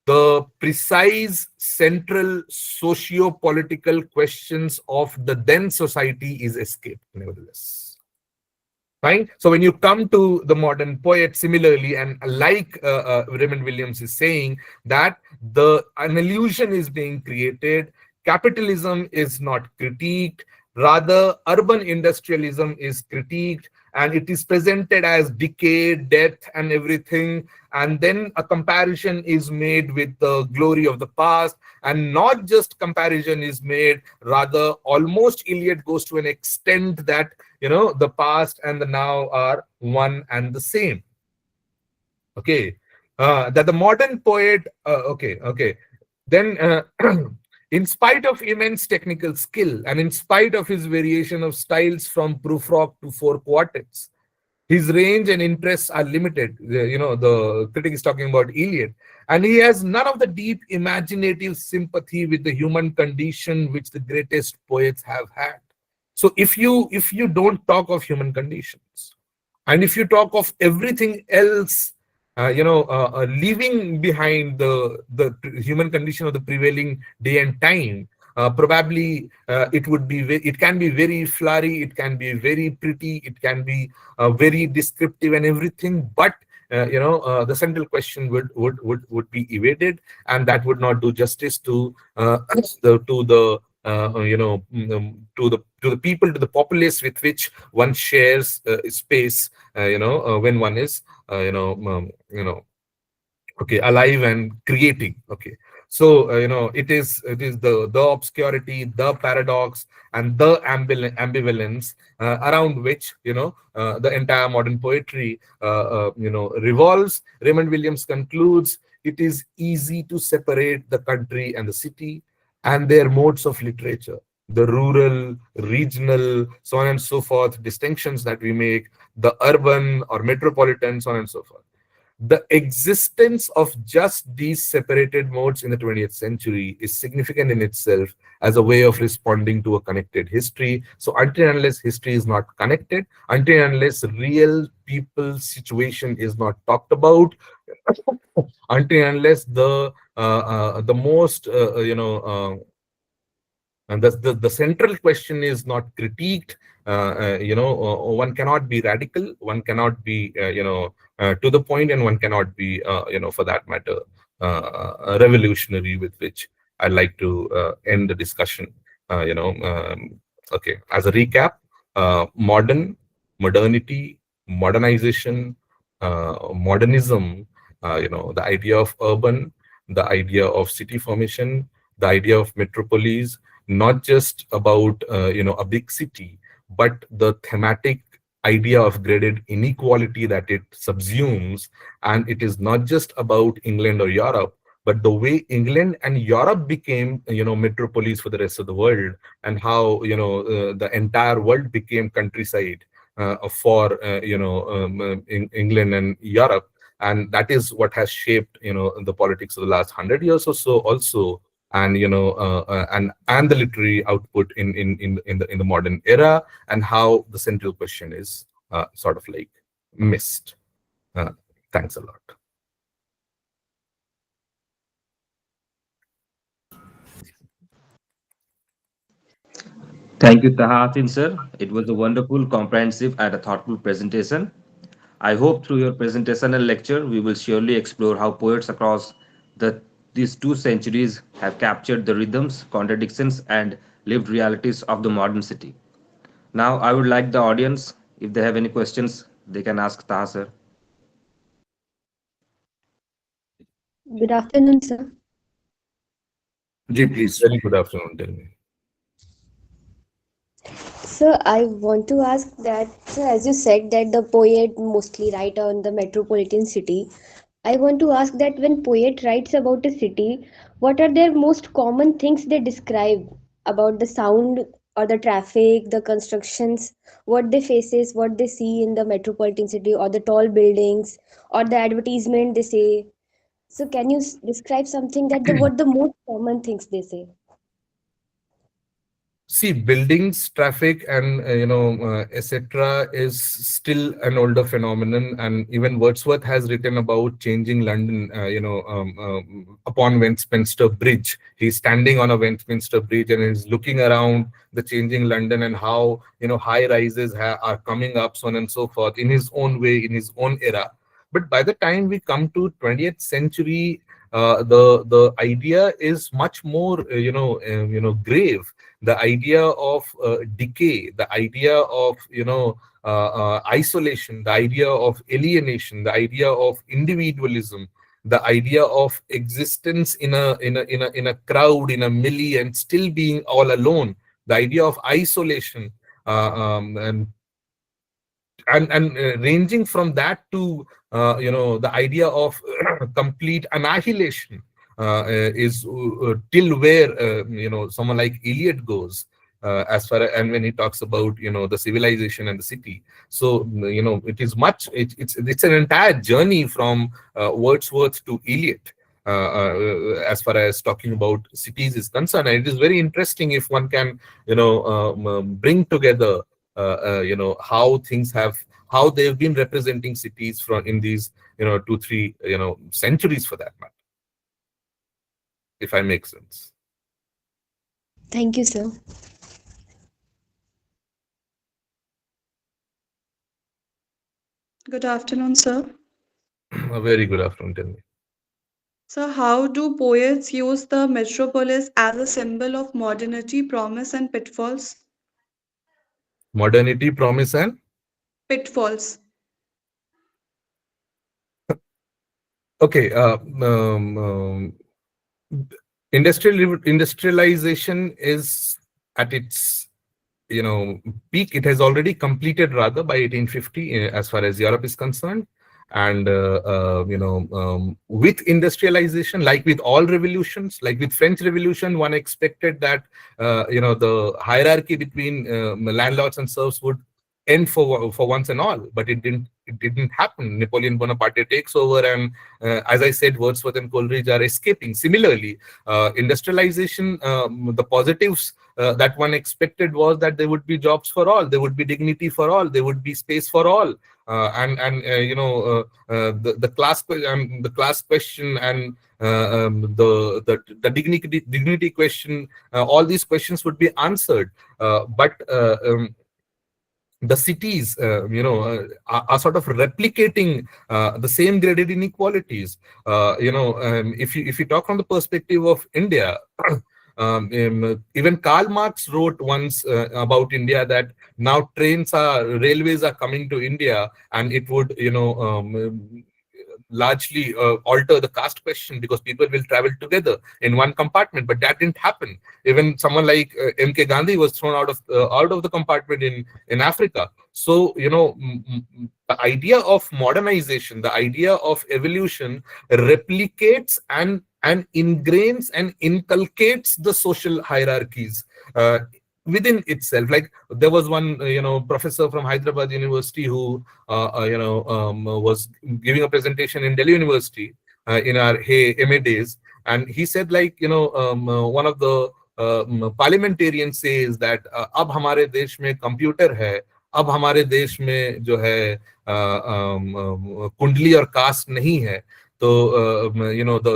the precise central socio-political questions of the then society is escaped, nevertheless. Fine. So when you come to the modern poet, similarly, and like Raymond Williams is saying, that an illusion is being created. Capitalism is not critiqued. Rather, urban industrialism is critiqued, and it is presented as decay, death, and everything. And then a comparison is made with the glory of the past, and not just comparison is made. Rather, almost Eliot goes to an extent that the past and the now are one and the same. Okay, that the modern poet. Then. In spite of immense technical skill, and in spite of his variation of styles from proofrock to four quartets, his range and interests are limited. The critic is talking about Eliot, and he has none of the deep imaginative sympathy with the human condition which the greatest poets have had. So if you don't talk of human conditions, and if you talk of everything else, leaving behind the human condition of the prevailing day and time, probably it can be very flowery, it can be very pretty, it can be very descriptive and everything, but the central question would be evaded, and that would not do justice to the people, to the populace with which one shares space, when one is alive and creating. Okay, so it is the obscurity, the paradox, and the ambivalence around which the entire modern poetry revolves. Raymond Williams concludes, it is easy to separate the country and the city and their modes of literature, the rural, regional, so on and so forth distinctions that we make, the urban or metropolitan, so on and so forth. The existence of just these separated modes in the 20th century is significant in itself as a way of responding to a connected history. So until and unless history is not connected, until and unless real people's situation is not talked about, until and unless the most and the central question is not critiqued. One cannot be radical, one cannot be to the point, and one cannot be for that matter revolutionary, with which I'd like to end the discussion. Okay, as a recap, modernity, modernization, modernism, the idea of urban, the idea of city formation, the idea of metropolis, not just about a big city, but the thematic idea of graded inequality that it subsumes. And it is not just about England or Europe, but the way England and Europe became metropolis for the rest of the world, and how the entire world became countryside for England and Europe. And that is what has shaped the politics of the last 100 years or so also, and and the literary output in the modern era, and how the central question is sort of like missed. Thanks a lot. Thank you, Taha Yasin, sir. It was a wonderful, comprehensive, and a thoughtful presentation. I hope through your presentation and lecture, we will surely explore how poets across these 2 centuries have captured the rhythms, contradictions, and lived realities of the modern city. Now, I would like the audience, if they have any questions, they can ask Taha, sir. Good afternoon, sir. Ji, please. Very good afternoon. Tell me. Sir, I want to ask that, sir, as you said that the poet mostly write on the metropolitan city, I want to ask that when poet writes about a city, what are their most common things they describe about the sound or the traffic, the constructions, what they faces, what they see in the metropolitan city, or the tall buildings, or the advertisement they say. So can you describe something that the what the most common things they say? See, buildings, traffic, and etc. is still an older phenomenon, and even Wordsworth has written about changing London. Upon Westminster Bridge, he's standing on a Westminster Bridge and is looking around the changing London, and how high rises are coming up, so on and so forth, in his own way, in his own era. But by the time we come to 20th century, the idea is much more grave. The idea of decay, the idea of isolation, the idea of alienation, the idea of individualism, the idea of existence in a crowd, in a millie, and still being all alone, the idea of isolation, and ranging from that to the idea of complete annihilation, is till where someone like Eliot goes, as far as, and when he talks about the civilization and the city. So it is it's an entire journey from Wordsworth to Eliot, as far as talking about cities is concerned. And it is very interesting if one can bring together how they've been representing cities from in these 2-3 centuries, for that matter, if I make sense. Thank you, sir. Good afternoon, sir. A very good afternoon. Tell me. So, how do poets use the metropolis as a symbol of modernity, promise, and pitfalls? Modernity, promise, and Pitfalls. okay. Industrialization is at its peak. It has already completed, rather, by 1850, as far as Europe is concerned. And with industrialization, like with all revolutions, like with French Revolution, one expected that the hierarchy between landlords and serfs would end for once and all. But it didn't happen. Napoleon Bonaparte takes over, and as I said, Wordsworth and Coleridge are escaping. Similarly, industrialization, the positives that one expected was that there would be jobs for all, there would be dignity for all, there would be space for all, the class question and the dignity question, all these questions would be answered. But the cities, are sort of replicating the same graded inequalities. If you talk from the perspective of India, even Karl Marx wrote once about India that now railways are coming to India, and it would, largely alter the caste question, because people will travel together in one compartment. But that didn't happen. Even someone like M.K. Gandhi was thrown out of the compartment in Africa. So, the idea of modernization, the idea of evolution replicates and ingrains and inculcates the social hierarchies within itself. Like, there was one professor from Hyderabad University who was giving a presentation in Delhi University in our MA days, and he said, like, one of the parliamentarians says that अब हमारे देश में computer है, अब हमारे देश में जो है कुंडली और कास्ट नहीं है. तो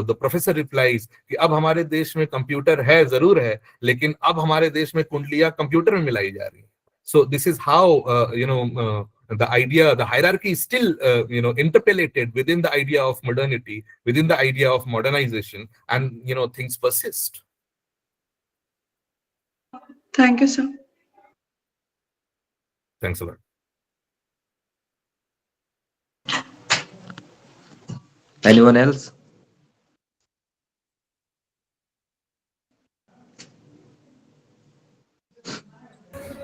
the professor replies कि अब हमारे देश में कंप्यूटर है, जरूर है, लेकिन अब हमारे देश में कुंडलियां कंप्यूटर में मिलाई जा रही हैं. So this is how the idea, the hierarchy is still interpolated within the idea of modernity, within the idea of modernization, and things persist. Thank you, sir. Thanks a lot. Anyone else?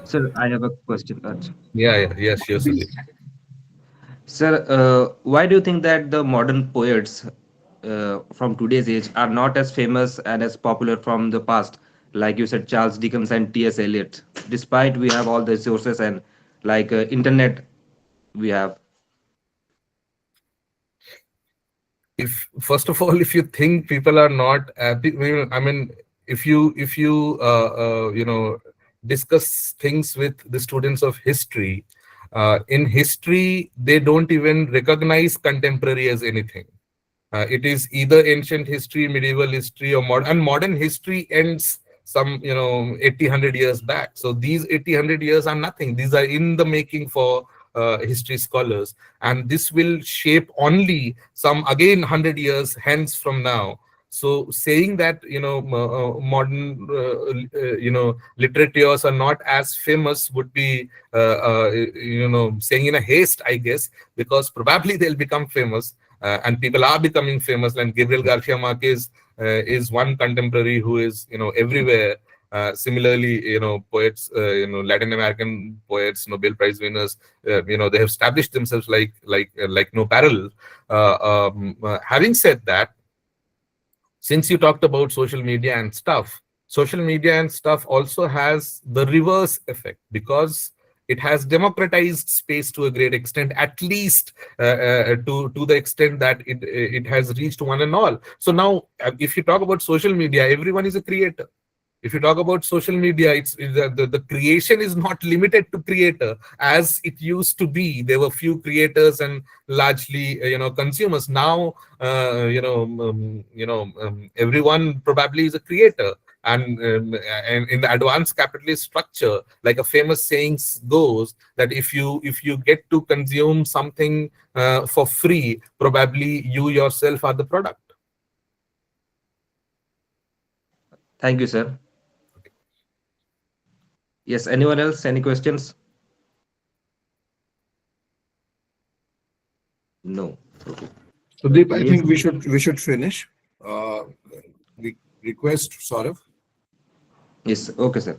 Sir, I have a question. Yeah, sure, Sudeep. Sir, why do you think that the modern poets from today's age are not as famous and as popular from the past? Like you said, Charles Dickens and T.S. Eliot. Despite we have all the resources and like internet, we have. First of all, if you think people are not happy, I mean, if you discuss things with the students of history, in history they don't even recognize contemporary as anything. It is either ancient history, medieval history, or modern history ends some 80-100 years back. So these 80-100 years are nothing. These are in the making for history scholars, and this will shape only some, again, 100 years hence from now. So saying that modern literatures are not as famous would be saying in a haste, I guess, because probably they'll become famous, and people are becoming famous. And Gabriel Garcia Marquez is one contemporary who is everywhere. Similarly, poets, Latin American poets, Nobel Prize winners, they have established themselves like no parallel. Having said that, since you talked about social media and stuff also has the reverse effect, because it has democratized space to a great extent, at least to the extent that it has reached one and all. So now, if you talk about social media, everyone is a creator. If you talk about social media, the creation is not limited to creator as it used to be. There were few creators and largely consumers. Now everyone probably is a creator. And in the advanced capitalist structure, like a famous saying goes, that if you get to consume something for free, probably you yourself are the product. Thank you, sir. Yes, anyone else? Any questions? No. Okay. Sudeep, I think we should finish. Request Saurav. Yes, okay, sir.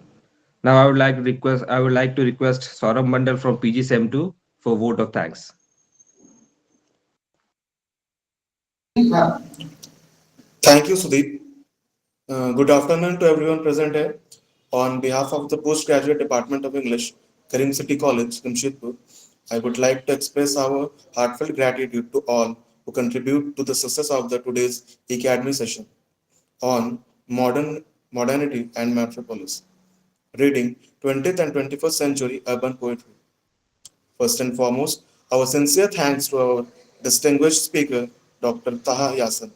Now I would like to request Saurabh Mandal from PG SEM 2 for vote of thanks. Thank you, Sudeep. Good afternoon to everyone present here. On behalf of the Postgraduate Department of English, Karim City College, Jamshedpur, I would like to express our heartfelt gratitude to all who contribute to the success of the today's E-cademy session on modernity and metropolis. Reading 20th and 21st century urban poetry. First and foremost, our sincere thanks to our distinguished speaker, Dr. Taha Yasin.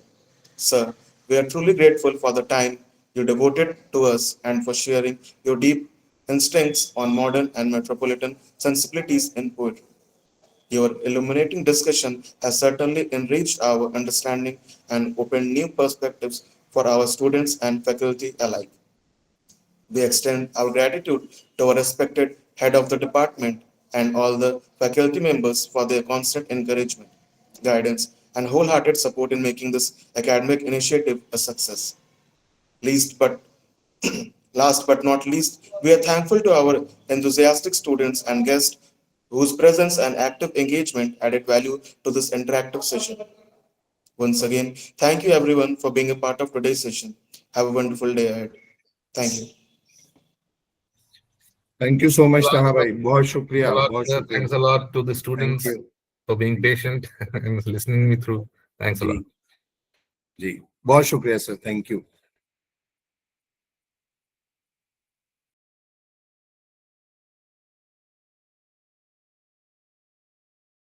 Sir, we are truly grateful for the time you devoted to us and for sharing your deep instincts on modern and metropolitan sensibilities in poetry. Your illuminating discussion has certainly enriched our understanding and opened new perspectives for our students and faculty alike. We extend our gratitude to our respected head of the department and all the faculty members for their constant encouragement, guidance, and wholehearted support in making this academic initiative a success. Least but Last but not least, we are thankful to our enthusiastic students and guests whose presence and active engagement added value to this interactive session. Once again, thank you everyone for being a part of today's session. Have a wonderful day ahead. Thank you. Thank you so much, Taha bhai. बहुत Thanks a शुक्रिया, lot, बहुत sir. शुक्रिया. Thanks a lot to the Thank students you. for being patient and listening me through. Thanks a lot. जी, जी, बहुत शुक्रिया sir. Thank you.